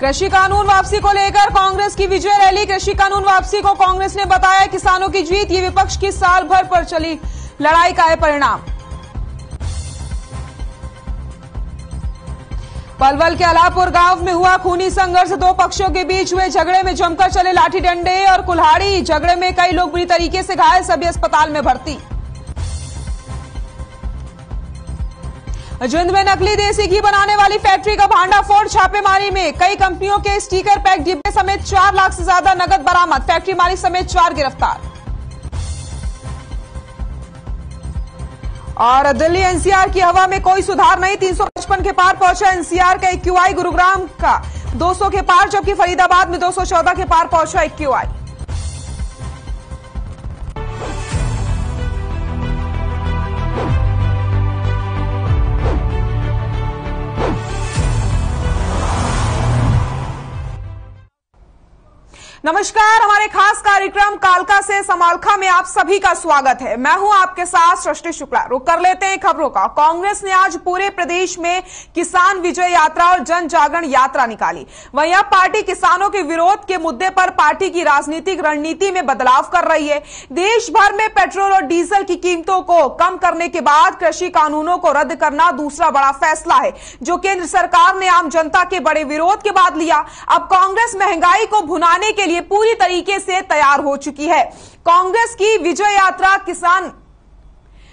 कृषि कानून वापसी को लेकर कांग्रेस की विजय रैली। कृषि कानून वापसी को कांग्रेस ने बताया किसानों की जीत। ये विपक्ष की साल भर पर चली लड़ाई का है परिणाम। पलवल के अलापुर गांव में हुआ खूनी संघर्ष। दो पक्षों के बीच हुए झगड़े में जमकर चले लाठी डंडे और कुल्हाड़ी। झगड़े में कई लोग बुरी तरीके से घायल, सभी अस्पताल में भर्ती। जिंद में नकली देसी घी बनाने वाली फैक्ट्री का भांडाफोड़। छापेमारी में कई कंपनियों के स्टिकर पैक डिब्बे समेत 4 लाख से ज्यादा नकद बरामद। फैक्ट्री मालिक समेत 4 गिरफ्तार। और दिल्ली एनसीआर की हवा में कोई सुधार नहीं। 355 के पार पहुंचा एनसीआर का एक्यूआई। गुरुग्राम का 200 के पार, जबकि फरीदाबाद में 214 के पार पहुंचा एक्यूआई। नमस्कार, हमारे खास कार्यक्रम कालका से समालखा में आप सभी का स्वागत है। मैं हूं आपके साथ सृष्टि शुक्ला। रुक कर लेते हैं खबरों का। कांग्रेस ने आज पूरे प्रदेश में किसान विजय यात्रा और जन जागरण यात्रा निकाली। वहीं अब पार्टी किसानों के विरोध के मुद्दे पर पार्टी की राजनीतिक रणनीति में बदलाव कर रही है। देश भर में पेट्रोल और डीजल की कीमतों को कम करने के बाद कृषि कानूनों को रद्द करना दूसरा बड़ा फैसला है, जो केंद्र सरकार ने आम जनता के बड़े विरोध के बाद लिया। अब कांग्रेस महंगाई को भुनाने के लिए पूरी तरीके से तैयार हो चुकी है। कांग्रेस की विजय यात्रा किसान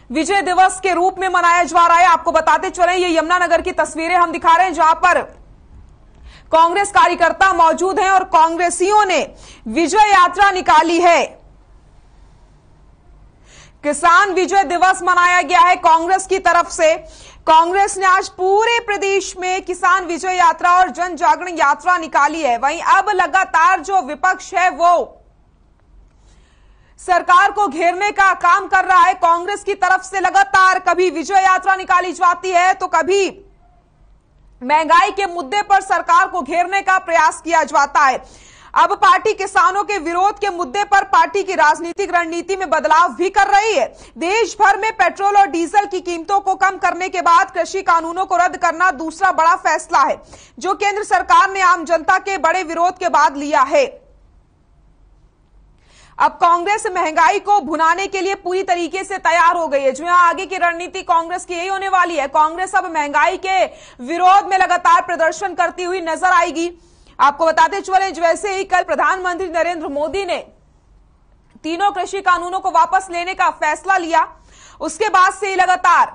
विजय दिवस के रूप में मनाया जा रहा है। आपको बताते चलें, ये यमुनानगर की तस्वीरें हम दिखा रहे हैं, जहां पर कांग्रेस कार्यकर्ता मौजूद हैं और कांग्रेसियों ने विजय यात्रा निकाली है। किसान विजय दिवस मनाया गया है कांग्रेस की तरफ से। कांग्रेस ने आज पूरे प्रदेश में किसान विजय यात्रा और जन जागरण यात्रा निकाली है। वहीं अब लगातार जो विपक्ष है वो सरकार को घेरने का काम कर रहा है। कांग्रेस की तरफ से लगातार कभी विजय यात्रा निकाली जाती है तो कभी महंगाई के मुद्दे पर सरकार को घेरने का प्रयास किया जाता है। अब पार्टी किसानों के विरोध के मुद्दे पर पार्टी की राजनीतिक रणनीति में बदलाव भी कर रही है। देश भर में पेट्रोल और डीजल की कीमतों को कम करने के बाद कृषि कानूनों को रद्द करना दूसरा बड़ा फैसला है, जो केंद्र सरकार ने आम जनता के बड़े विरोध के बाद लिया है। अब कांग्रेस महंगाई को भुनाने के लिए पूरी तरीके से तैयार हो गई है। जो यहां आगे की रणनीति कांग्रेस की यही होने वाली है। कांग्रेस अब महंगाई के विरोध में लगातार प्रदर्शन करती हुई नजर आएगी। आपको बताते चले, जैसे ही कल प्रधानमंत्री नरेंद्र मोदी ने तीनों कृषि कानूनों को वापस लेने का फैसला लिया, उसके बाद से ही लगातार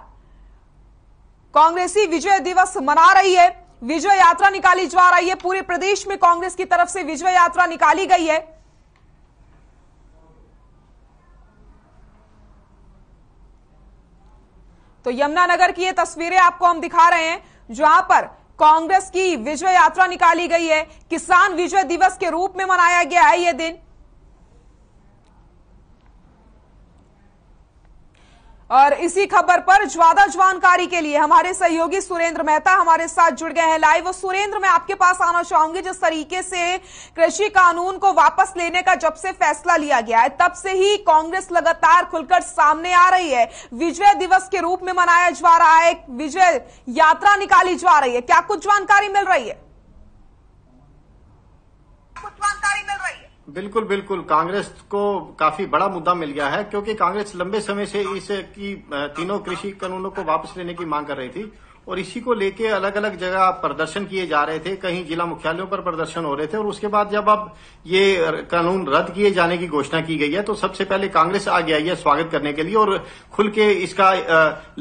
कांग्रेसी विजय दिवस मना रही है। विजय यात्रा निकाली जा रही है। पूरे प्रदेश में कांग्रेस की तरफ से विजय यात्रा निकाली गई है। तो यमुनानगर की ये तस्वीरें आपको हम दिखा रहे हैं, जहां पर कांग्रेस की विजय यात्रा निकाली गई है। किसान विजय दिवस के रूप में मनाया गया है ये दिन। और इसी खबर पर ज्यादा जानकारी के लिए हमारे सहयोगी सुरेंद्र मेहता हमारे साथ जुड़ गए हैं लाइव। सुरेंद्र, मैं आपके पास आना चाहूंगी। जिस तरीके से कृषि कानून को वापस लेने का जब से फैसला लिया गया है, तब से ही कांग्रेस लगातार खुलकर सामने आ रही है। विजय दिवस के रूप में मनाया जा रहा है, विजय यात्रा निकाली जा रही है। क्या कुछ जानकारी मिल रही है? बिल्कुल बिल्कुल, कांग्रेस को काफी बड़ा मुद्दा मिल गया है, क्योंकि कांग्रेस लंबे समय से तीनों कृषि कानूनों को वापस लेने की मांग कर रही थी और इसी को लेके अलग अलग जगह प्रदर्शन किए जा रहे थे। कहीं जिला मुख्यालयों पर प्रदर्शन हो रहे थे और उसके बाद जब अब ये कानून रद्द किए जाने की घोषणा की गई है, तो सबसे पहले कांग्रेस आगे आई है स्वागत करने के लिए और खुल के इसका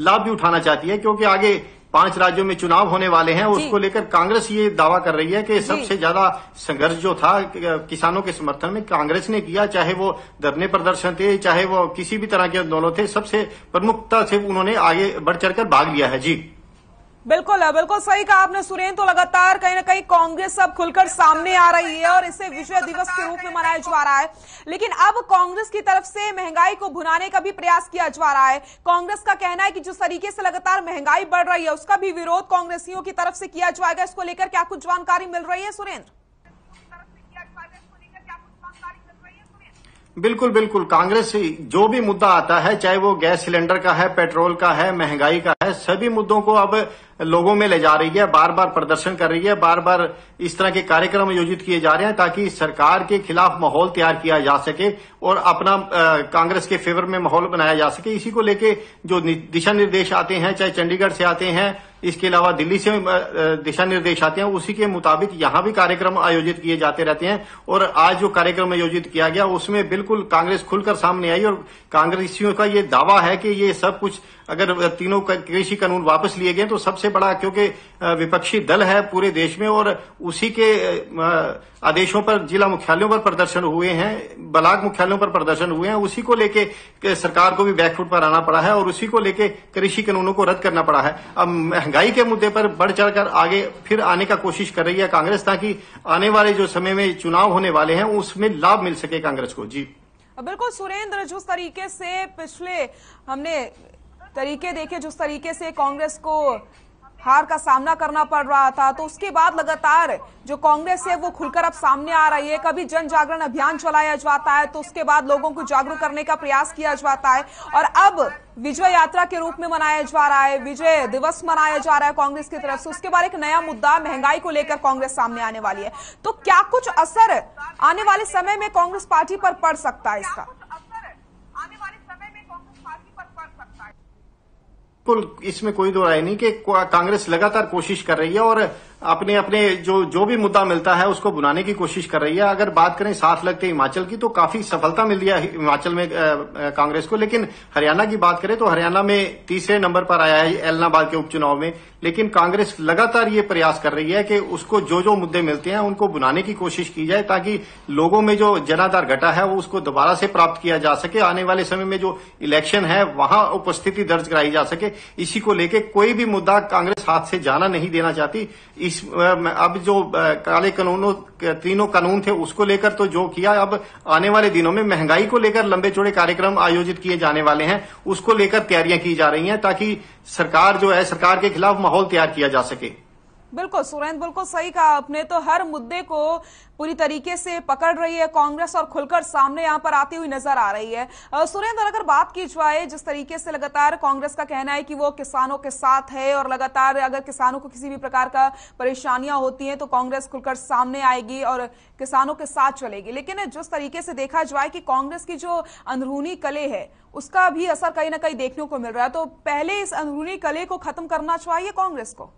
लाभ भी उठाना चाहती है, क्योंकि आगे 5 राज्यों में चुनाव होने वाले हैं। उसको लेकर कांग्रेस ये दावा कर रही है कि सबसे ज्यादा संघर्ष जो था किसानों के समर्थन में कांग्रेस ने किया, चाहे वो धरने प्रदर्शन थे, चाहे वो किसी भी तरह के आंदोलन थे, सबसे प्रमुखता से उन्होंने आगे बढ़ चढ़कर भाग लिया है। जी बिल्कुल बिल्कुल सही कहा आपने सुरेंद्र। तो लगातार कहीं ना कहीं कांग्रेस अब खुलकर सामने आ रही है और इसे विजय दिवस के रूप में मनाया जा रहा है। लेकिन अब कांग्रेस की तरफ से महंगाई को भुनाने का भी प्रयास किया जा रहा है। कांग्रेस का कहना है कि जिस तरीके से लगातार महंगाई बढ़ रही है, उसका भी विरोध कांग्रेसियों की तरफ से किया जाएगा। इसको लेकर क्या कुछ जानकारी मिल रही है सुरेंद्र? बिल्कुल बिल्कुल, कांग्रेस जो भी मुद्दा आता है, चाहे वो गैस सिलेंडर का है, पेट्रोल का है, महंगाई का है, सभी मुद्दों को अब लोगों में ले जा रही है, बार बार प्रदर्शन कर रही है, बार बार इस तरह के कार्यक्रम आयोजित किए जा रहे हैं ताकि सरकार के खिलाफ माहौल तैयार किया जा सके और अपना कांग्रेस के फेवर में माहौल बनाया जा सके। इसी को लेके जो दिशा निर्देश आते हैं, चाहे चंडीगढ़ से आते हैं, इसके अलावा दिल्ली से दिशा निर्देश आते हैं, उसी के मुताबिक यहां भी कार्यक्रम आयोजित किए जाते रहते हैं। और आज जो कार्यक्रम आयोजित किया गया उसमें बिल्कुल कांग्रेस खुलकर सामने आई और कांग्रेसियों का ये दावा है कि ये सब कुछ अगर तीनों कृषि कानून वापस लिए गए तो सबसे बड़ा, क्योंकि विपक्षी दल है पूरे देश में और उसी के आदेशों पर जिला मुख्यालयों पर प्रदर्शन हुए हैं, ब्लॉक मुख्यालयों पर प्रदर्शन हुए हैं, उसी को लेके सरकार को भी बैकफुट पर आना पड़ा है और उसी को लेके कृषि कानूनों को रद्द करना पड़ा है। अब महंगाई के मुद्दे पर बढ़ चढ़कर आगे फिर आने का कोशिश कर रही है कांग्रेस ताकि आने वाले जो समय में चुनाव होने वाले हैं उसमें लाभ मिल सके कांग्रेस को। जी बिल्कुल सुरेंद्र, जिस तरीके से पिछले हमने तरीके देखे, जिस तरीके से कांग्रेस को हार का सामना करना पड़ रहा था, तो उसके बाद लगातार जो कांग्रेस है वो खुलकर अब सामने आ रही है। कभी जन जागरण अभियान चलाया जाता है तो उसके बाद लोगों को जागरूक करने का प्रयास किया जाता है और अब विजय यात्रा के रूप में मनाया जा रहा है, विजय दिवस मनाया जा रहा है कांग्रेस की तरफ से। उसके बाद एक नया मुद्दा महंगाई को लेकर कांग्रेस सामने आने वाली है, तो क्या कुछ असर आने वाले समय में कांग्रेस पार्टी पर पड़ सकता है इसका? बिल्कुल, इसमें कोई दो राय नहीं कि कांग्रेस लगातार कोशिश कर रही है और अपने अपने जो भी मुद्दा मिलता है उसको बुलाने की कोशिश कर रही है। अगर बात करें साथ लगते हिमाचल की तो काफी सफलता मिल रही है हिमाचल में कांग्रेस को, लेकिन हरियाणा की बात करें तो हरियाणा में तीसरे नंबर पर आया है एलनाबाद के उपचुनाव में। लेकिन कांग्रेस लगातार ये प्रयास कर रही है कि उसको जो मुद्दे मिलते हैं उनको बुलाने की कोशिश की जाए ताकि लोगों में जो जनाधार घटा है वो उसको दोबारा से प्राप्त किया जा सके, आने वाले समय में जो इलेक्शन है वहां उपस्थिति दर्ज कराई जा सके। इसी को लेके कोई भी मुद्दा कांग्रेस हाथ से जाना नहीं देना चाहती। अब जो काले कानूनों तीनों कानून थे उसको लेकर तो जो किया, अब आने वाले दिनों में महंगाई को लेकर लंबे चौड़े कार्यक्रम आयोजित किए जाने वाले हैं, उसको लेकर तैयारियां की जा रही हैं ताकि सरकार जो है, सरकार के खिलाफ माहौल तैयार किया जा सके। बिल्कुल सुरेंद्र, बिल्कुल सही कहा आपने। तो हर मुद्दे को पूरी तरीके से पकड़ रही है कांग्रेस और खुलकर सामने यहां पर आती हुई नजर आ रही है। सुरेंद्र, अगर बात की जाए जिस तरीके से लगातार कांग्रेस का कहना है कि वो किसानों के साथ है और लगातार अगर किसानों को किसी भी प्रकार का परेशानियां होती हैं तो कांग्रेस खुलकर सामने आएगी और किसानों के साथ चलेगी, लेकिन जिस तरीके से देखा जाए कि कांग्रेस की जो अंदरूनी कले है उसका भी असर कहीं ना कहीं देखने को मिल रहा है, तो पहले इस अंदरूनी कले को खत्म करना चाहिए कांग्रेस को।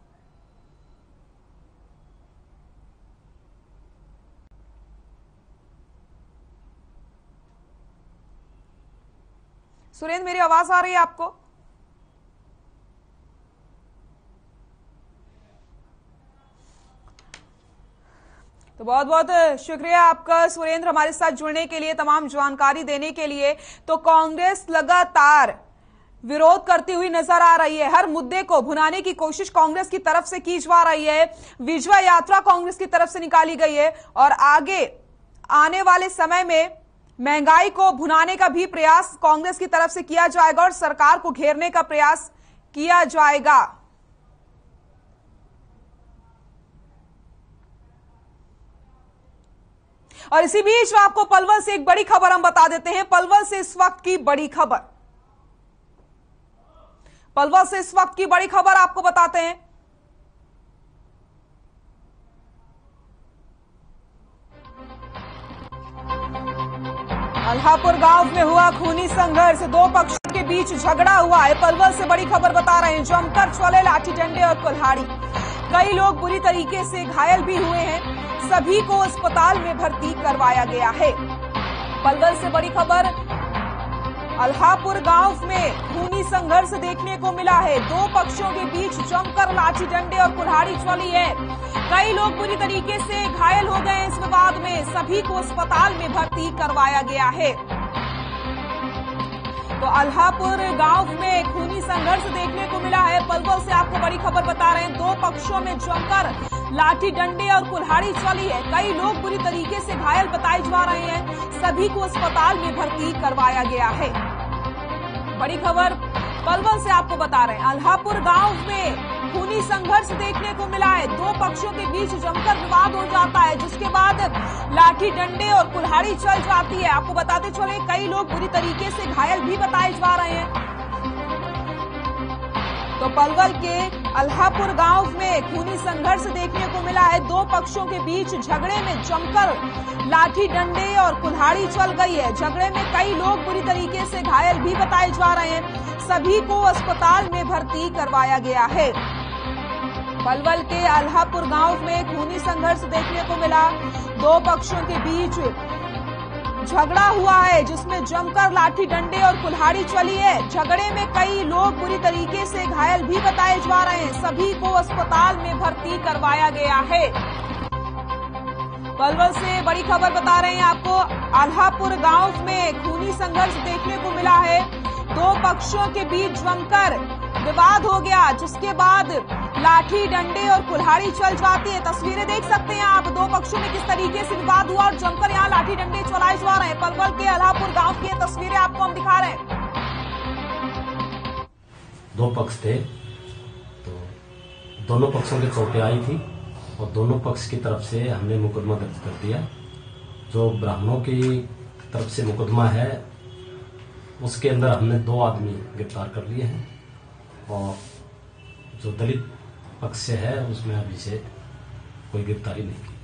सुरेंद्र, मेरी आवाज आ रही है आपको? तो बहुत बहुत शुक्रिया आपका सुरेंद्र, हमारे साथ जुड़ने के लिए, तमाम जानकारी देने के लिए। तो कांग्रेस लगातार विरोध करती हुई नजर आ रही है, हर मुद्दे को भुनाने की कोशिश कांग्रेस की तरफ से की जा रही है। विजय यात्रा कांग्रेस की तरफ से निकाली गई है और आगे आने वाले समय में महंगाई को भुनाने का भी प्रयास कांग्रेस की तरफ से किया जाएगा और सरकार को घेरने का प्रयास किया जाएगा। और इसी बीच आपको पलवल से एक बड़ी खबर हम बता देते हैं। पलवल से इस वक्त की बड़ी खबर, पलवल से इस वक्त की बड़ी खबर आपको बताते हैं। अल्हापुर गांव में हुआ खूनी संघर्ष, दो पक्षों के बीच झगड़ा हुआ है। पलवल से बड़ी खबर बता रहे हैं, जमकर चले लाठी डंडे और कुल्हाड़ी, कई लोग बुरी तरीके से घायल भी हुए हैं, सभी को अस्पताल में भर्ती करवाया गया है। पलवल से बड़ी खबर, अल्हापुर गांव में खूनी संघर्ष देखने को मिला है, दो पक्षों के बीच जमकर लाठी डंडे और कुल्हाड़ी चली है, कई लोग बुरी तरीके से घायल हो गए इस विवाद में, सभी को अस्पताल में भर्ती करवाया गया है। तो अल्हापुर गांव में खूनी संघर्ष देखने को मिला है। पलवल से आपको बड़ी खबर बता रहे हैं, दो पक्षों में जमकर लाठी डंडे और कुल्हाड़ी चली है, कई लोग बुरी तरीके से घायल बताए जा रहे हैं, सभी को अस्पताल में भर्ती करवाया गया है। बड़ी खबर पलवल से आपको बता रहे हैं, अल्हापुर गांव में खूनी संघर्ष देखने को मिला है, दो पक्षों के बीच जमकर विवाद हो जाता है, जिसके बाद लाठी डंडे और कुल्हाड़ी चल जाती है। आपको बताते चले, कई लोग बुरी तरीके से घायल भी बताए जा रहे हैं। तो पलवल के अल्हापुर गांव में खूनी संघर्ष देखने को मिला है। दो पक्षों के बीच झगड़े में जमकर लाठी डंडे और कुल्हाड़ी चल गई है। झगड़े में कई लोग बुरी तरीके से घायल भी बताए जा रहे हैं। सभी को अस्पताल में भर्ती करवाया गया है। पलवल के अल्हापुर गांव में खूनी संघर्ष देखने को मिला। दो पक्षों के बीच झगड़ा हुआ है जिसमें जमकर लाठी डंडे और कुल्हाड़ी चली है। झगड़े में कई लोग बुरी तरीके से घायल भी बताए जा रहे हैं। सभी को अस्पताल में भर्ती करवाया गया है। पलवल से बड़ी खबर बता रहे हैं आपको। अल्हापुर गांव में खूनी संघर्ष देखने को मिला है। दो पक्षों के बीच जमकर विवाद हो गया जिसके बाद लाठी डंडे और कुल्हाड़ी चल जाती है। तस्वीरें देख सकते हैं आप, दो पक्षों में किस तरीके से विवाद हुआ और जमकर यहाँ लाठी डंडे चलाए जा रहे हैं। पलवल के अल्हापुर गांव की तस्वीरें आपको हम दिखा रहे हैं। दो पक्ष थे तो दोनों पक्षों की चोटें आई थी और दोनों पक्ष की तरफ से हमने मुकदमा दर्ज कर दिया। जो ब्राह्मणों की तरफ से मुकदमा है उसके अंदर हमने 2 आदमी गिरफ्तार कर लिए हैं और जो दलित पक्ष से है उसमें अभी से कोई गिरफ्तारी नहीं की।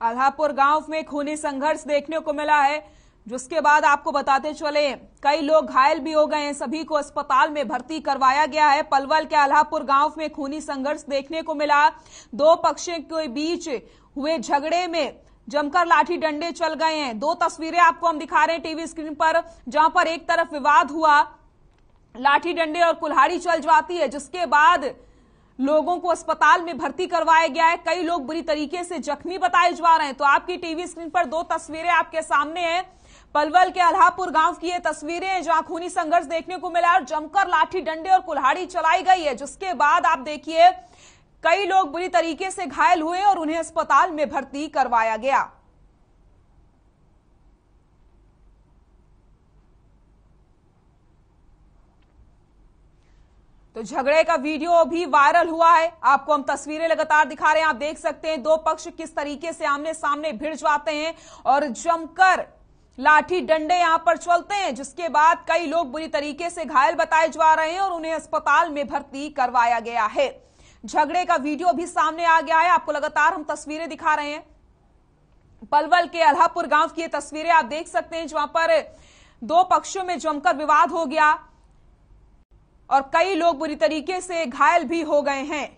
अल्हापुर गांव में खूनी संघर्ष देखने को मिला है जिसके बाद आपको बताते चले कई लोग घायल भी हो गए हैं। सभी को अस्पताल में भर्ती करवाया गया है। पलवल के अल्हापुर गांव में खूनी संघर्ष देखने को मिला। दो पक्षों के बीच हुए झगड़े में जमकर लाठी डंडे चल गए हैं। 2 तस्वीरें आपको हम दिखा रहे हैं टीवी स्क्रीन पर, जहां पर एक तरफ विवाद हुआ, लाठी डंडे और कुल्हाड़ी चल जाती है जिसके बाद लोगों को अस्पताल में भर्ती करवाया गया है। कई लोग बुरी तरीके से जख्मी बताए जा रहे हैं। तो आपकी टीवी स्क्रीन पर 2 तस्वीरें आपके सामने हैं। पलवल के अल्हापुर गांव की ये तस्वीरें हैं जहां खूनी संघर्ष देखने को मिला और जमकर लाठी डंडे और कुल्हाड़ी चलाई गई है जिसके बाद आप देखिए कई लोग बुरी तरीके से घायल हुए और उन्हें अस्पताल में भर्ती करवाया गया। तो झगड़े का वीडियो भी वायरल हुआ है। आपको हम तस्वीरें लगातार दिखा रहे हैं। आप देख सकते हैं दो पक्ष किस तरीके से आमने सामने भिड़ जाते हैं और जमकर लाठी डंडे यहां पर चलते हैं जिसके बाद कई लोग बुरी तरीके से घायल बताए जा रहे हैं और उन्हें अस्पताल में भर्ती करवाया गया है। झगड़े का वीडियो भी सामने आ गया है। आपको लगातार हम तस्वीरें दिखा रहे हैं। पलवल के अल्हापुर गांव की ये तस्वीरें आप देख सकते हैं जहां पर 2 पक्षों में जमकर विवाद हो गया और कई लोग बुरी तरीके से घायल भी हो गए हैं।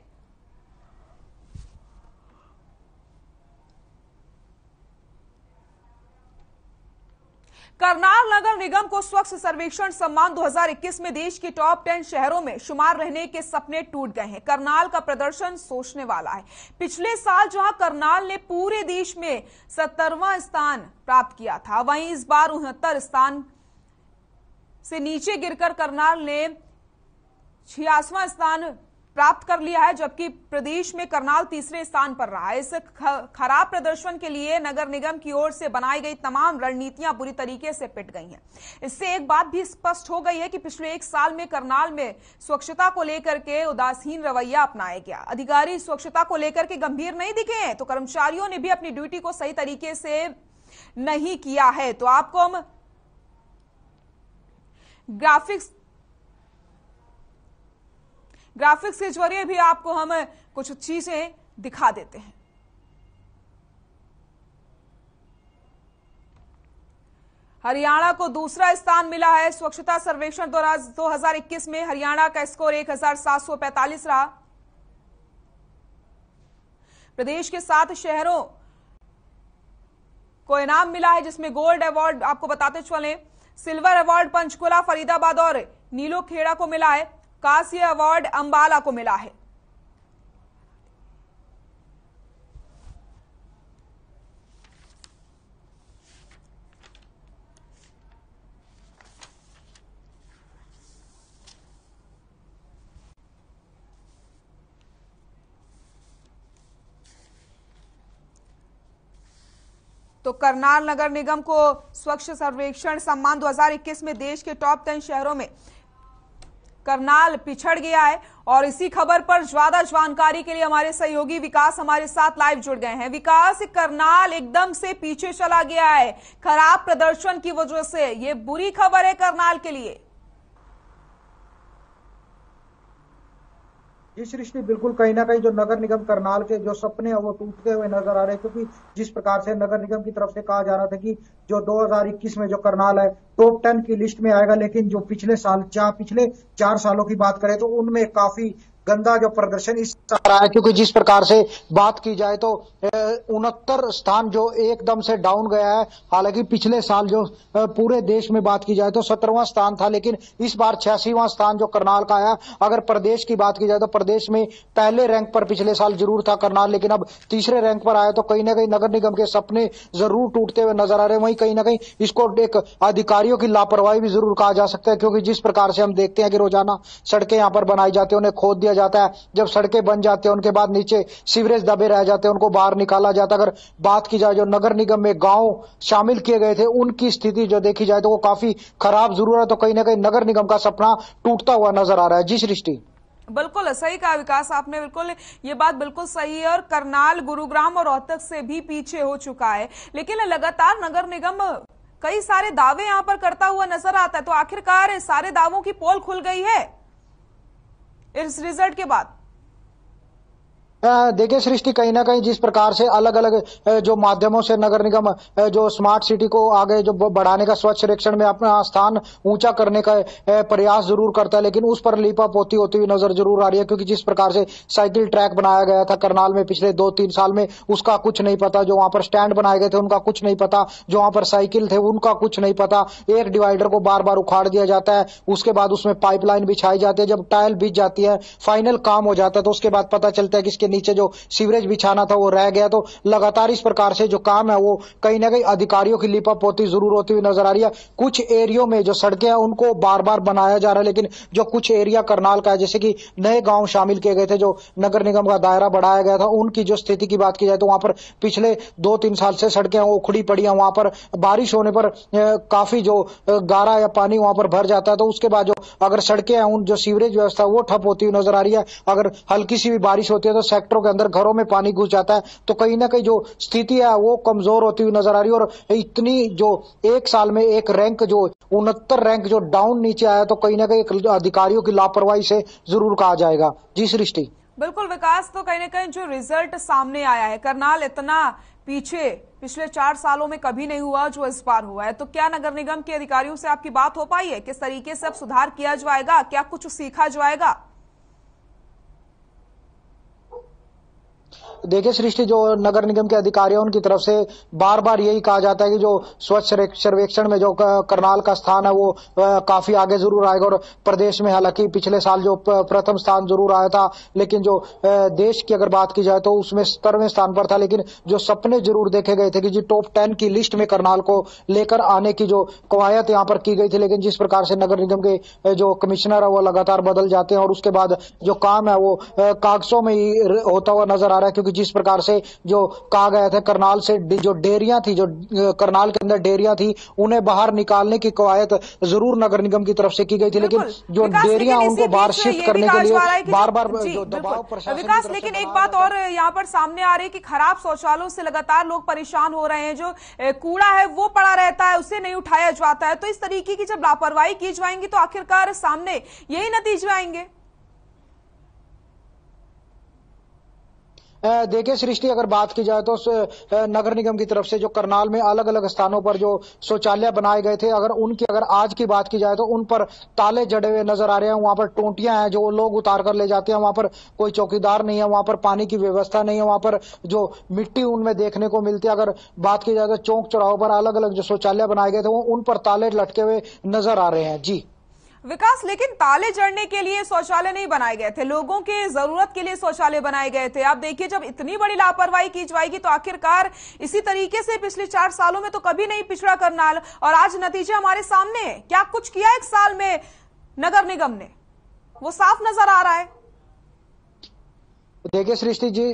करनाल नगर निगम को स्वच्छ सर्वेक्षण सम्मान 2021 में देश के टॉप 10 शहरों में शुमार रहने के सपने टूट गए हैं। करनाल का प्रदर्शन सोचने वाला है। पिछले साल जहां करनाल ने पूरे देश में 70वां स्थान प्राप्त किया था, वहीं इस बार 69 स्थान से नीचे गिरकर करनाल ने 86वां स्थान प्राप्त कर लिया है, जबकि प्रदेश में करनाल तीसरे स्थान पर रहा है। इस खराब प्रदर्शन के लिए नगर निगम की ओर से बनाई गई तमाम रणनीतियां बुरी तरीके से पिट गई हैं। इससे एक बात भी स्पष्ट हो गई है कि पिछले 1 साल में करनाल में स्वच्छता को लेकर के उदासीन रवैया अपनाया गया। अधिकारी स्वच्छता को लेकर के गंभीर नहीं दिखे हैं, तो कर्मचारियों ने भी अपनी ड्यूटी को सही तरीके से नहीं किया है। तो आपको हम ग्राफिक्स के जरिए भी आपको हम कुछ चीजें दिखा देते हैं। हरियाणा को दूसरा स्थान मिला है स्वच्छता सर्वेक्षण 2021 में। हरियाणा का स्कोर 1745 रहा। प्रदेश के 7 शहरों को इनाम मिला है जिसमें गोल्ड अवार्ड आपको बताते चले, सिल्वर अवार्ड पंचकुला, फरीदाबाद और नीलोखेड़ा को मिला है। कांस्य अवार्ड अंबाला को मिला है। तो करनाल नगर निगम को स्वच्छ सर्वेक्षण सम्मान 2021 में देश के टॉप 10 शहरों में करनाल पिछड़ गया है। और इसी खबर पर ज्यादा जानकारी के लिए हमारे सहयोगी विकास हमारे साथ लाइव जुड़ गए हैं। विकास, करनाल एकदम से पीछे चला गया है खराब प्रदर्शन की वजह से, ये बुरी खबर है करनाल के लिए। जी सृष्टि, बिल्कुल कहीं ना कहीं जो नगर निगम करनाल के जो सपने हैं वो टूटते हुए नजर आ रहे हैं, क्योंकि जिस प्रकार से नगर निगम की तरफ से कहा जा रहा था कि जो 2021 में जो करनाल है टॉप 10 की लिस्ट में आएगा, लेकिन जो पिछले 4 सालों की बात करें तो उनमें काफी गंदा जो प्रदर्शन इस रहा है। क्योंकि जिस प्रकार से बात की जाए तो 69 स्थान जो एकदम से डाउन गया है। हालांकि पिछले साल जो पूरे देश में बात की जाए तो 17वां स्थान था, लेकिन इस बार 86वां स्थान जो करनाल का आया। अगर प्रदेश की बात की जाए तो प्रदेश में पहले रैंक पर पिछले साल जरूर था करनाल, लेकिन अब तीसरे रैंक पर आया। तो कहीं ना कहीं नगर निगम के सपने जरूर टूटते हुए नजर आ रहे हैं। वहीं कहीं ना कहीं इसको एक अधिकारियों की लापरवाही भी जरूर कहा जा सकता है, क्योंकि जिस प्रकार से हम देखते हैं कि रोजाना सड़कें यहाँ पर बनाई जाती है, उन्हें खोद दिया जाता है। जब सड़कें बन जाती है उनके बाद नीचे सीवरेज दबे रह जाते हैं, उनको बाहर निकाला जाता है। अगर बात की जाए जो नगर निगम में गांव शामिल किए गए थे, उनकी स्थिति जो देखी जाए तो वो काफी खराब जरूर है। तो कहीं ना कहीं नगर निगम का सपना टूटता हुआ नजर आ रहा है। जी सृष्टि, बिल्कुल सही कहा विकास आपने, बिल्कुल ये बात बिल्कुल सही है। और करनाल गुरुग्राम और रोहतक से भी पीछे हो चुका है, लेकिन लगातार नगर निगम कई सारे दावे यहां पर करता हुआ नजर आता है। तो आखिरकार सारे दावों की पोल खुल गई है इस रिजल्ट के बाद। देखिए सृष्टि, कहीं ना कहीं जिस प्रकार से अलग अलग जो माध्यमों से नगर निगम जो स्मार्ट सिटी को आगे जो बढ़ाने का, स्वच्छ सर्वेक्षण में अपना स्थान ऊंचा करने का प्रयास जरूर करता है, लेकिन उस पर लीपापोती होती हुई नजर जरूर आ रही है। क्योंकि जिस प्रकार से साइकिल ट्रैक बनाया गया था करनाल में पिछले 2-3 साल में, उसका कुछ नहीं पता। जो वहां पर स्टैंड बनाए गए थे उनका कुछ नहीं पता। जो वहां पर साइकिल थे उनका कुछ नहीं पता। एक डिवाइडर को बार बार उखाड़ दिया जाता है, उसके बाद उसमें पाइपलाइन बिछाई जाती है। जब टाइल बिछ जाती है, फाइनल काम हो जाता है, तो उसके बाद पता चलता है कि इसके नीचे जो सीवरेज बिछाना था वो रह गया। तो लगातार इस प्रकार से जो काम है वो कहीं ना कहीं अधिकारियों की लीपापोती जरूर होती हुई नजर आ रही है। कुछ एरियो में जो सड़कें हैं उनको बार बार बनाया जा रहा है, लेकिन जो कुछ एरिया करनाल का है, जैसे कि नए गांव शामिल किए गए थे, जो नगर निगम का दायरा बढ़ाया गया था, उनकी जो स्थिति की बात की जाए तो वहां पर पिछले 2-3 साल से सड़कें उखड़ी पड़ी हैं। वहां पर बारिश होने पर काफी जो गारा या पानी वहां पर भर जाता है। तो उसके बाद जो अगर सड़कें हैं, उन जो सीवरेज व्यवस्था वो ठप होती हुई नजर आ रही है। अगर हल्की सी भी बारिश होती है तो सेक्टरों के अंदर घरों में पानी घुस जाता है। तो कहीं ना कहीं जो स्थिति है वो कमजोर होती हुई नजर आ रही है। और इतनी जो एक साल में एक रैंक जो 69 रैंक जो डाउन नीचे आया, तो कहीं ना कहीं अधिकारियों की लापरवाही से जरूर कहा जाएगा। जी सृष्टि, बिल्कुल विकास, तो कहीं ना कहीं जो रिजल्ट सामने आया है, करनाल इतना पीछे पिछले 4 सालों में कभी नहीं हुआ जो इस बार हुआ है। तो क्या नगर निगम के अधिकारियों से आपकी बात हो पाई है? किस तरीके से अब सुधार किया जाएगा? क्या कुछ सीखा जाएगा? देखिए सृष्टि, जो नगर निगम के अधिकारी हैं उनकी तरफ से बार बार यही कहा जाता है कि जो स्वच्छ सर्वेक्षण में जो करनाल का स्थान है वो काफी आगे जरूर आएगा। और प्रदेश में हालांकि पिछले साल जो प्रथम स्थान जरूर आया था, लेकिन जो देश की अगर बात की जाए तो उसमें 17वें स्थान पर था। लेकिन जो सपने जरूर देखे गए थे कि जी टॉप 10 की लिस्ट में करनाल को लेकर आने की जो कवायद यहाँ पर की गई थी, लेकिन जिस प्रकार से नगर निगम के जो कमिश्नर है वो लगातार बदल जाते हैं और उसके बाद जो काम है वो कागजों में ही होता हुआ नजर आ रहा है। क्योंकि जिस प्रकार से जो कहा गया था करनाल से जो डेयरियां थी, जो करनाल के अंदर डेयरियां थी, उन्हें बाहर निकालने की कवायद जरूर नगर निगम की तरफ से की गई थी, लेकिन जो डेयरियां उनको बाहर शिफ्ट करने के लिए बार बार जो दबाव प्रशासन विकास, लेकिन एक बात और यहाँ पर सामने आ रही है कि खराब शौचालयों से लगातार लोग परेशान हो रहे हैं। जो कूड़ा है वो पड़ा रहता है, उसे नहीं उठाया जाता है। तो इस तरीके की जब लापरवाही की जाएंगी तो आखिरकार सामने यही नतीजे आएंगे। देखिए सृष्टि, अगर बात की जाए तो नगर निगम की तरफ से जो करनाल में अलग अलग स्थानों पर जो शौचालय बनाए गए थे, अगर आज की बात की जाए तो उन पर ताले जड़े हुए नजर आ रहे हैं। वहां पर टोंटियां हैं जो लोग उतार कर ले जाते हैं। वहां पर कोई चौकीदार नहीं है, वहां पर पानी की व्यवस्था नहीं है, वहां पर जो मिट्टी उनमें देखने को मिलती है। अगर बात की जाए तो चौक चौराहों पर अलग अलग जो शौचालय बनाए गए थे वो उन पर ताले लटके हुए नजर आ रहे हैं। जी विकास, लेकिन ताले जड़ने के लिए शौचालय नहीं बनाए गए थे, लोगों के जरूरत के लिए शौचालय बनाए गए थे। आप देखिए, जब इतनी बड़ी लापरवाही की जाएगी तो आखिरकार इसी तरीके से पिछले 4 सालों में तो कभी नहीं पिछड़ा करनाल, और आज नतीजे हमारे सामने है। क्या कुछ किया 1 साल में नगर निगम ने, वो साफ नजर आ रहा है। देखिए सृष्टि जी,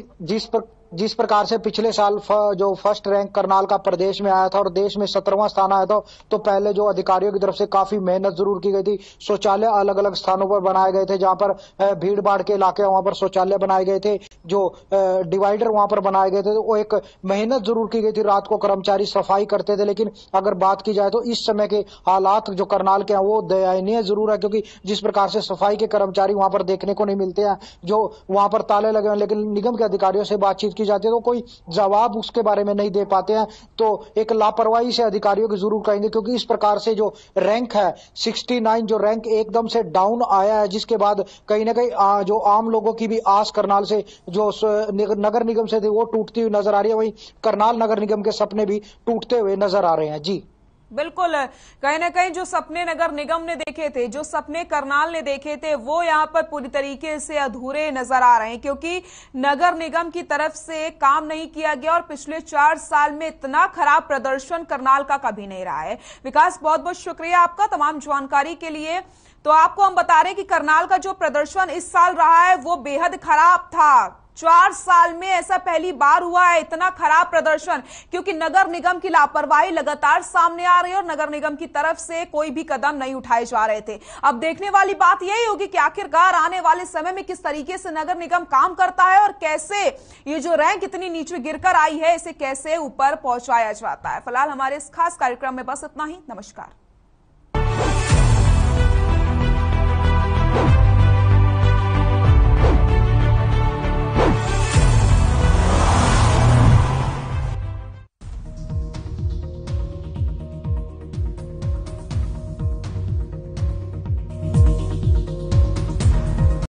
जिस प्रकार से पिछले साल जो फर्स्ट रैंक करनाल का प्रदेश में आया था और देश में 17वां स्थान आया था, तो पहले जो अधिकारियों की तरफ से काफी मेहनत जरूर की गई थी। शौचालय अलग अलग स्थानों पर बनाए गए थे, जहां पर भीड़ भाड़ के इलाके वहां पर शौचालय बनाए गए थे, जो डिवाइडर वहां पर बनाए गए थे। तो वो एक मेहनत जरूर की गई थी, रात को कर्मचारी सफाई करते थे। लेकिन अगर बात की जाए तो इस समय के हालात जो करनाल के हैं वो दयनीय जरूर है, क्योंकि जिस प्रकार से सफाई के कर्मचारी वहां पर देखने को नहीं मिलते हैं, जो वहां पर ताले लगे हैं। लेकिन निगम के अधिकारियों से बातचीत की जाती है तो कोई जवाब उसके बारे में नहीं दे पाते हैं। तो एक लापरवाही से अधिकारियों की जरूर कहेंगे, क्योंकि इस प्रकार से जो रैंक है 69, जो रैंक एकदम से डाउन आया है, जिसके बाद कहीं ना कहीं जो आम लोगों की भी आस करनाल से जो नगर निगम से थी वो टूटती हुई नजर आ रही है। वहीं करनाल नगर निगम के सपने भी टूटते हुए नजर आ रहे हैं। जी बिल्कुल, कहीं ना कहीं जो सपने नगर निगम ने देखे थे, जो सपने करनाल ने देखे थे, वो यहां पर पूरी तरीके से अधूरे नजर आ रहे हैं, क्योंकि नगर निगम की तरफ से काम नहीं किया गया और पिछले 4 साल में इतना खराब प्रदर्शन करनाल का कभी नहीं रहा है। विकास, बहुत बहुत शुक्रिया आपका तमाम जानकारी के लिए। तो आपको हम बता रहे हैं कि करनाल का जो प्रदर्शन इस साल रहा है वो बेहद खराब था। 4 साल में ऐसा पहली बार हुआ है इतना खराब प्रदर्शन, क्योंकि नगर निगम की लापरवाही लगातार सामने आ रही है और नगर निगम की तरफ से कोई भी कदम नहीं उठाए जा रहे थे। अब देखने वाली बात यही होगी कि आखिरकार आने वाले समय में किस तरीके से नगर निगम काम करता है और कैसे ये जो रैंक इतनी नीचे गिरकर आई है इसे कैसे ऊपर पहुंचाया जाता है। फिलहाल हमारे इस खास कार्यक्रम में बस इतना ही। नमस्कार।